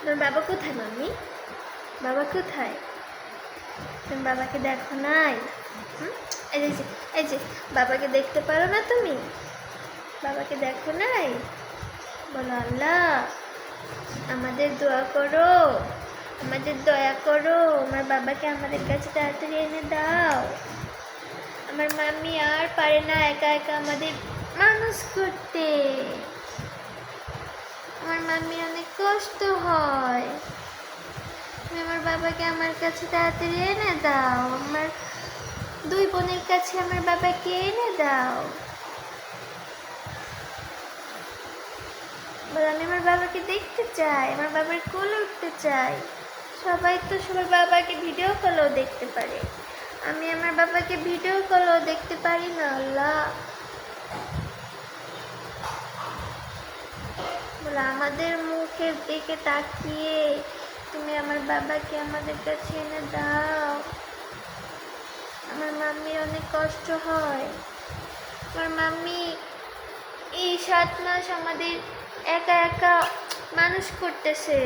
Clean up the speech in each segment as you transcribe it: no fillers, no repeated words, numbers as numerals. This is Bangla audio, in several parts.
তোর বাবা কোথায় মাম্মি? বাবা কোথায়? তুমি বাবাকে দেখো নাই? এই যে বাবাকে দেখতে পারো না তুমি? বাবাকে দেখো নাই? বলো আল্লাহ আমাদের দোয়া করো, আমাদের দয়া করো, আমার বাবাকে আমাদের কাছে তাড়াতাড়ি এনে দাও। আমার মাম্মি আর পারে না একা একা আমাদের মানুষ করতে। আমার মাম্মির অনেক কষ্ট হয়। তুমি আমার বাবাকে আমার কাছে তাড়াতাড়ি এনে দাও। আমার দুই বোনের কাছে আমার বাবাকে এনে দাও। আমি আমার বাবাকে দেখতে চাই, আমার বাবার কোলে উঠতে চাই। সবাই তো সবার বাবাকে ভিডিও কলেও দেখতে পারে, আমি আমার বাবাকে ভিডিও কলেও দেখতে পারি না। আল্লাহ বলে আমাদের মুখের দিকে তাকিয়ে তুমি আমার বাবাকে আমাদের কাছে এনে দাও। আমার মাম্মির অনেক কষ্ট হয়। আমার মাম্মি এই 7 মাস আমাদের একা একা মানুষ করতেছে,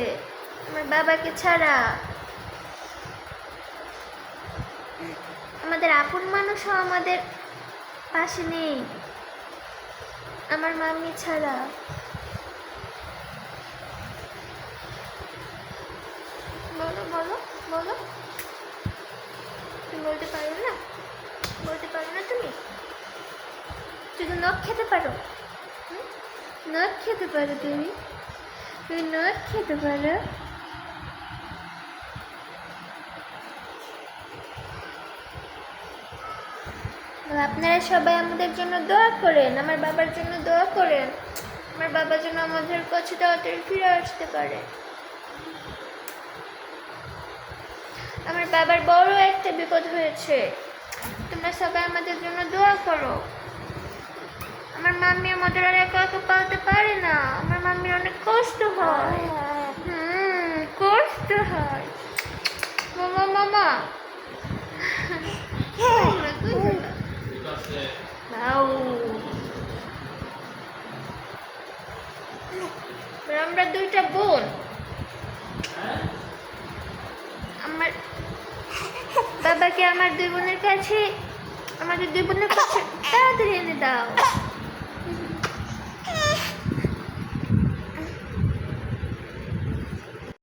আমার বাবাকে ছাড়া। আমাদের আপন মানুষও আমাদের পাশে নেই আমার মাম্মি ছাড়া। বলো বলো বলো, তুমি বলতে পারো না? বলতে পারো না তুমি? শুধু নখ খেতে পারো? নখ খেতে পারো তুমি? তুমি নখ খেতে পারো? আপনারা সবাই আমাদের জন্য দোয়া করেন, আমার বাবার জন্য দোয়া করেন। আমার বাবা যেন আমাদের কাছে তাড়াতাড়ি ফিরে আসতে পারে। আমার বাবার বড় একটা বিপদ হয়েছে, তোমরা সবাই আমাদের জন্য দোয়া করো। আমার মাম্মি আমাদের আর একা একা পালতে পারে না, আমার মাম্মির অনেক কষ্ট হয়। কষ্ট হয়। মামা মামা আমরা দুইটা বোন, আমার বাবাকে আমার দুই বোনের কাছে, আমাদের দুই বোনের কাছে তাড়াতাড়ি এনে দাও।